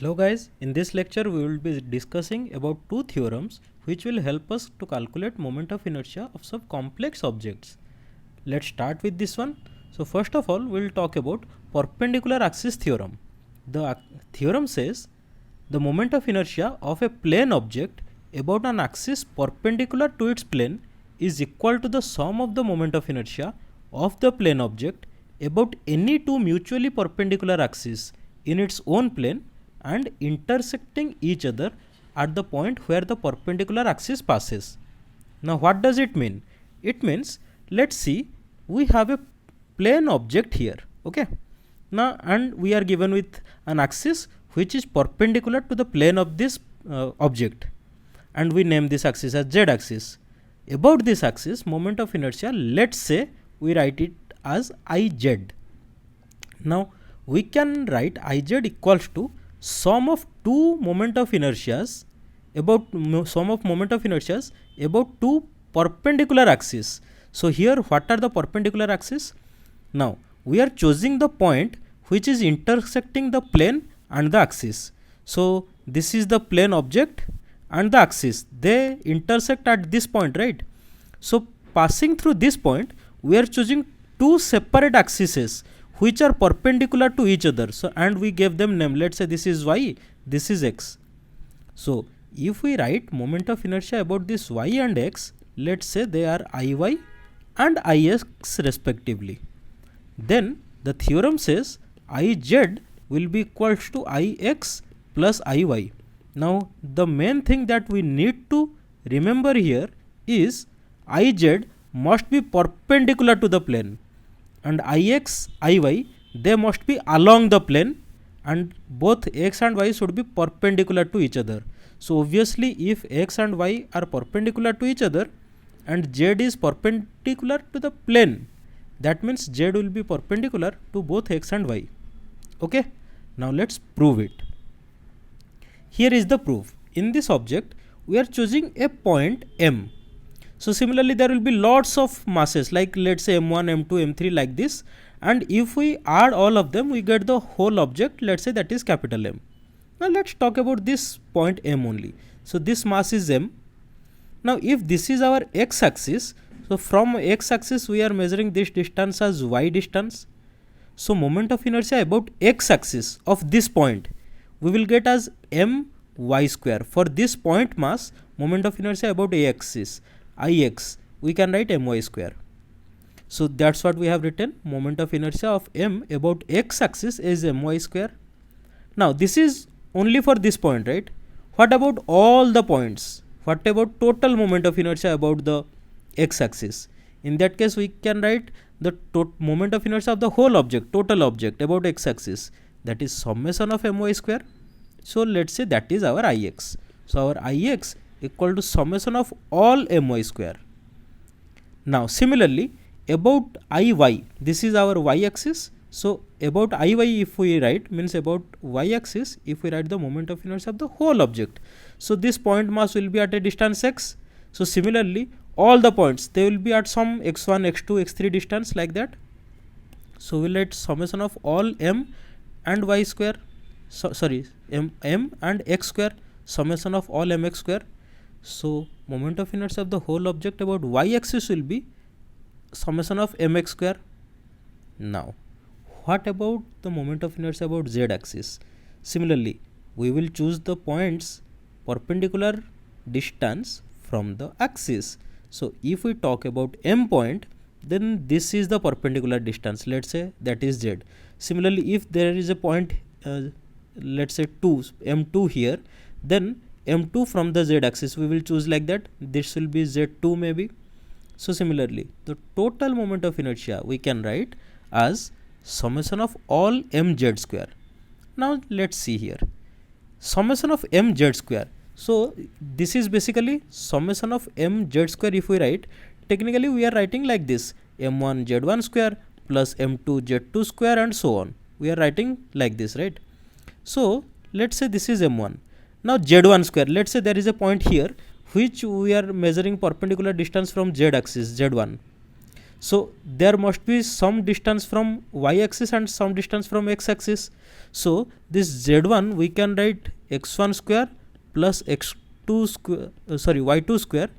Hello guys, in this lecture we will be discussing about two theorems which will help us to calculate moment of inertia of some complex objects. Let's start with this one. So first of all we will talk about perpendicular axis theorem. The theorem says the moment of inertia of a plane object about an axis perpendicular to its plane is equal to the sum of the moment of inertia of the plane object about any two mutually perpendicular axes in its own plane and intersecting each other at the point where the perpendicular axis passes. Now what does it mean? It means, let's see, we have a plane object here, okay? Now and we are given with an axis which is perpendicular to the plane of this object, and we name this axis as z axis. About this axis, moment of inertia, let's say we write it as Iz. Now we can write Iz equals to sum of two moment of inertias about two perpendicular axes. So here what are the perpendicular axes? Now we are choosing the point which is intersecting the plane and the axis. So this is the plane object and the axis, they intersect at this point, right? So passing through this point, we are choosing two separate axes which are perpendicular to each other. So and we gave them name. Let's say this is y, this is x. So if we write moment of inertia about this y and x, let's say they are iy and ix respectively. Then the theorem says Iz will be equals to ix plus iy. Now the main thing that we need to remember here is Iz must be perpendicular to the plane, and ix, iy, they must be along the plane, and both x and y should be perpendicular to each other. So obviously if x and y are perpendicular to each other and z is perpendicular to the plane, that means z will be perpendicular to both x and y. Okay, now let's prove it. Here is the proof. In this object we are choosing a point M. So similarly there will be lots of masses, like let's say m1, m2, m3, like this, and if we add all of them we get the whole object, let's say that is capital M. Now let's talk about this point M only. So this mass is M. Now if this is our x axis, so from x axis we are measuring this distance as y distance. So moment of inertia about x axis of this point we will get as m y square. For this point mass, moment of inertia about a axis ix, we can write my square. So that's what we have written. Moment of inertia of m about x axis is my square. Now this is only for this point, right? What about all the points? What about total moment of inertia about the x axis? In that case we can write the moment of inertia of the whole object, total object about x axis, that is summation of my square. So let's say that is our ix. So our ix equal to summation of all my square. Now similarly about iy, this is our y axis. So about iy if we write, means about y axis, if we write the moment of inertia of the whole object, so this point mass will be at a distance x. So similarly all the points, they will be at some x1, x2, x3 distance, like that. So we'll write summation of all m and y square, m and x square, summation of all mx square. So moment of inertia of the whole object about y axis will be summation of mx square. Now what about the moment of inertia about z axis? Similarly we will choose the points perpendicular distance from the axis. So if we talk about m point, then this is the perpendicular distance, let's say that is z. Similarly if there is a point let's say m2 here, then m2 from the z axis we will choose like that, this will be z2 maybe. So similarly the total moment of inertia we can write as summation of all mz square. Now let's see here, summation of mz square. So this is basically summation of mz square. If we write, technically we are writing like this, m1 z1 square plus m2 z2 square and so on. We are writing like this, right? So let's say this is m1. Now z1 square, let's say there is a point here which we are measuring perpendicular distance from z axis, z1. So there must be some distance from y axis and some distance from x axis. So this z1 we can write x1 square plus x2 square, y2 square,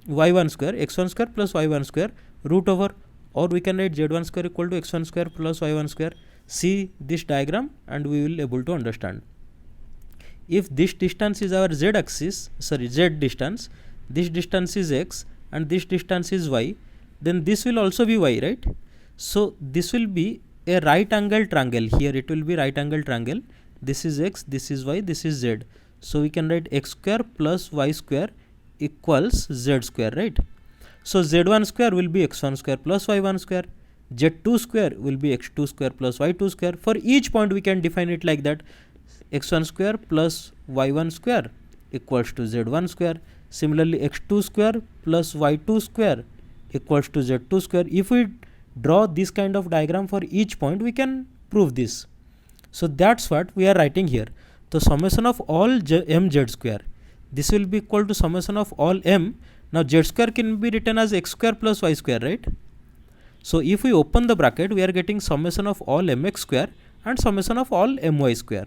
y1 square, x1 square plus y1 square root over, or we can write z1 square equal to x1 square plus y1 square. See this diagram and we will able to understand. If this distance is our z axis, z distance, this distance is x and this distance is y, then this will also be y, right? So this will be a right angle triangle. Here it will be right angle triangle. This is x, this is y, this is z. So we can write x square plus y square equals z square, right? So z1 square will be x1 square plus y1 square, z2 square will be x2 square plus y2 square. For each point we can define it like that. X1 square plus y1 square equals to z1 square. Similarly, x2 square plus y2 square equals to z2 square. If we draw this kind of diagram for each point, we can prove this. So that's what we are writing here. The summation of all mz square, this will be equal to summation of all m. Now z square can be written as x square plus y square, right? So if we open the bracket, we are getting summation of all mx square and summation of all my square.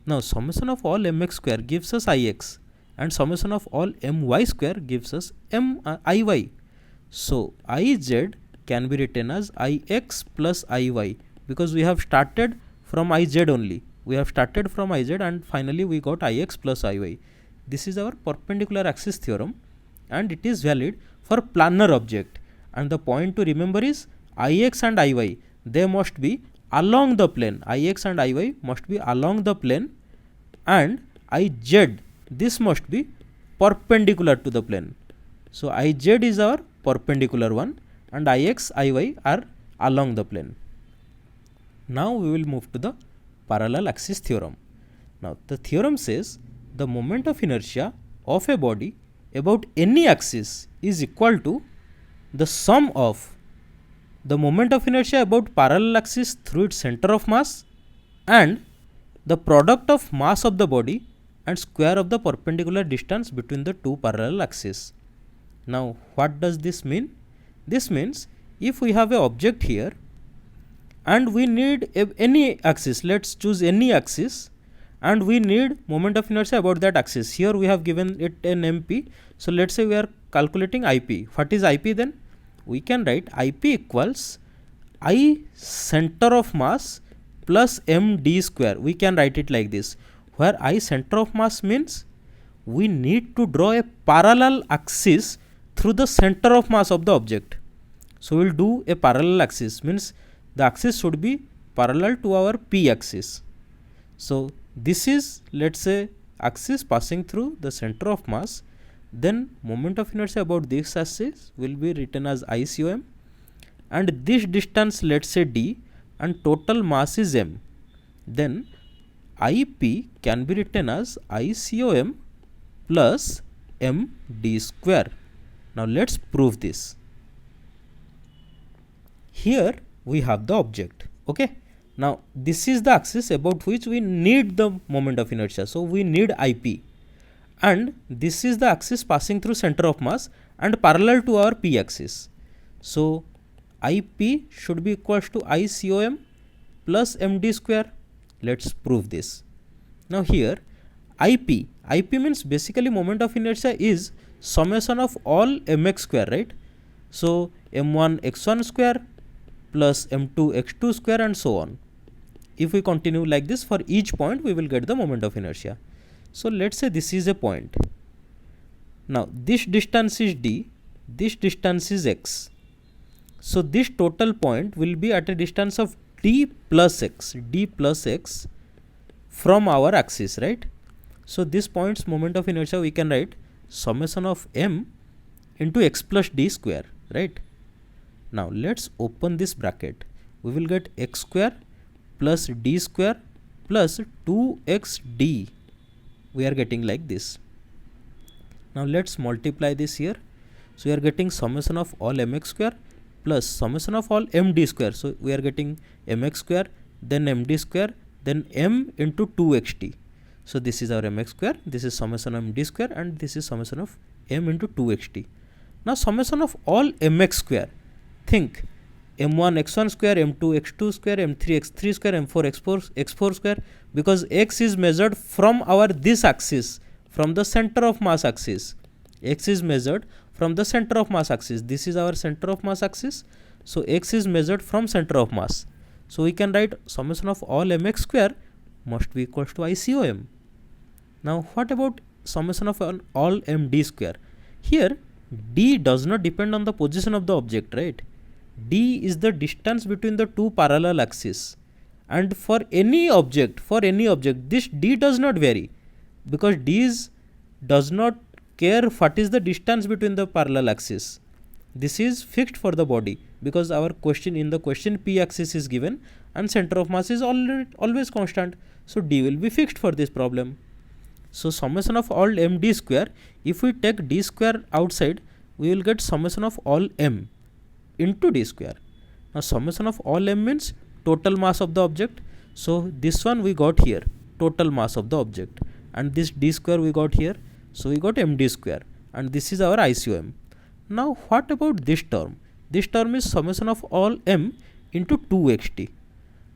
Now summation of all mx square gives us ix and summation of all my square gives us iy. So iz can be written as ix plus iy, because we have started from iz only. We have started from iz and finally we got ix plus iy. This is our perpendicular axis theorem and it is valid for planar object. And the point to remember is ix and iy, they must be along the plane. Ix and iy must be along the plane, and iz, this must be perpendicular to the plane. So iz is our perpendicular one and ix, iy are along the plane. Now we will move to the parallel axis theorem. Now the theorem says the moment of inertia of a body about any axis is equal to the sum of the moment of inertia about parallel axis through its center of mass and the product of mass of the body and square of the perpendicular distance between the two parallel axes. Now what does this mean? This means if we have an object here and we need any axis, let's choose any axis, and we need moment of inertia about that axis. Here we have given it an mp. So let's say we are calculating ip. What is ip then? We can write ip equals I center of mass plus md square. We can write it like this, where I center of mass means we need to draw a parallel axis through the center of mass of the object. So we'll do a parallel axis, means the axis should be parallel to our p axis. So this is, let's say, axis passing through the center of mass. Then moment of inertia about this axis will be written as ICOM, and this distance, let's say d, and total mass is m. Then IP can be written as ICOM plus md square. Now let's prove this. Here we have the object. Okay. Now this is the axis about which we need the moment of inertia. So we need IP, and this is the axis passing through center of mass and parallel to our p axis. So IP should be equals to ICOM plus md square. Let's prove this. Now here IP means basically moment of inertia is summation of all mx square, right? So m1 x1 square plus m2 x2 square and so on. If we continue like this, for each point we will get the moment of inertia. So let's say this is a point. Now this distance is d, this distance is x. So this total point will be at a distance of d plus x from our axis, right? So this point's moment of inertia we can write summation of m into x plus d square, right? Now let's open this bracket. We will get x square plus d square plus 2xd. We are getting like this. Now let's multiply this here. So we are getting summation of all mx square plus summation of all md square. So we are getting mx square, then md square, then m into 2xt. So this is our mx square, this is summation of md square, and this is summation of m into 2xt. Now summation of all mx square, think m1 x1 square, m2 x2 square, m3 x3 square, m4 x4 square, because x is measured from our this axis, from the center of mass axis. X is measured from the center of mass axis. This is our center of mass axis. So x is measured from center of mass. So we can write summation of all mx square must be equals to ICOM. Now what about summation of all md square? Here d does not depend on the position of the object, right? D is the distance between the two parallel axes, and for any object this d does not vary, because does not care what is the distance between the parallel axes. This is fixed for the body, because our question in the question p axis is given and center of mass is always constant, so d will be fixed for this problem. So summation of all md square, if we take d square outside, we will get summation of all m into d square. Now summation of all m means total mass of the object. So this one we got here, total mass of the object, and this d square we got here, so we got md square, and this is our ICOM. Now what about this term? This term is summation of all m into 2xt.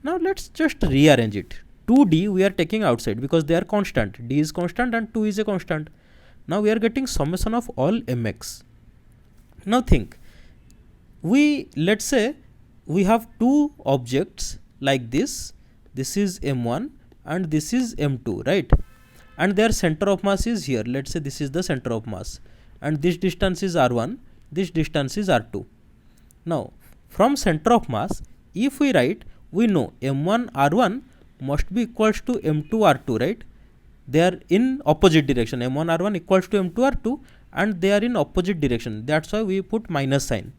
Now let's just rearrange it. 2d we are taking outside because they are constant. D is constant and 2 is a constant. Now we are getting summation of all mx. Now think, let's say we have two objects like this. This is m1 and this is m2, right? And their center of mass is here. Let's say this is the center of mass, and this distance is r1, this distance is r2. Now from center of mass, if we write, we know m1 r1 must be equals to m2 r2, right? They are in opposite direction. m1 r1 equals to m2 r2, and they are in opposite direction. That's why we put minus sign.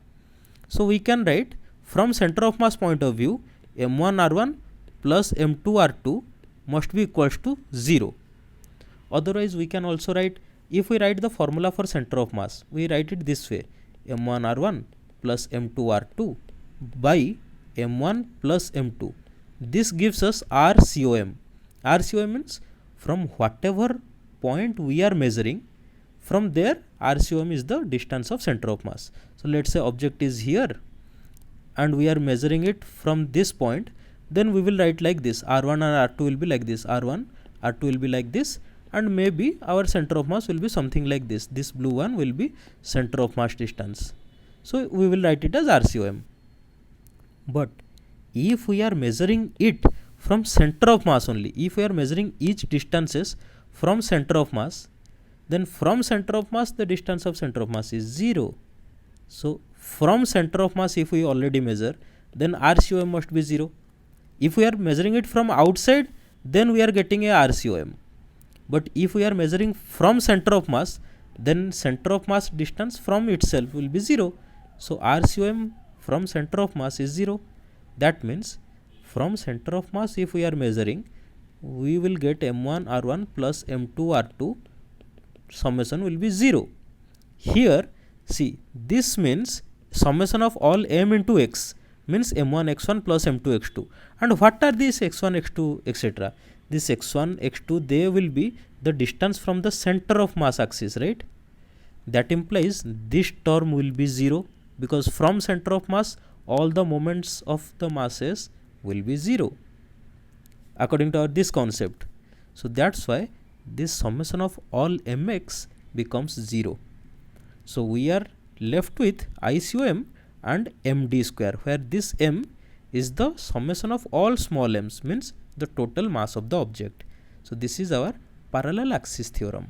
So we can write, from center of mass point of view, m1 r1 plus m2 r2 must be equals to 0. Otherwise we can also write, if we write the formula for center of mass, we write it this way: m1 r1 plus m2 r2 by m1 plus m2. This gives us RCOM. RCOM means from whatever point we are measuring, from there RCOM is the distance of center of mass. So let's say object is here and we are measuring it from this point, then we will write like this: r1 and r2 will be like this, r1 r2 will be like this, and maybe our center of mass will be something like this. This blue one will be center of mass distance. So we will write it as RCOM. But if we are measuring it from center of mass only, if we are measuring each distances from center of mass, then from center of mass the distance of center of mass is 0. So from center of mass, if we already measure, then RCOM must be 0. If we are measuring it from outside, then we are getting a RCOM. But if we are measuring from center of mass, then center of mass distance from itself will be 0. So RCOM from center of mass is 0. That means from center of mass, if we are measuring, we will get m1 r1 plus m2 r2, summation will be 0. Here see, this means summation of all m into x means m1 x1 plus m2 x2. And what are these x1 x2 etc.? This x1 x2, they will be the distance from the center of mass axis, right? That implies this term will be 0, because from center of mass all the moments of the masses will be 0 according to this concept. So that's why this summation of all mx becomes 0. So we are left with ICOM and md square, where this m is the summation of all small m's, means the total mass of the object. So this is our parallel axis theorem.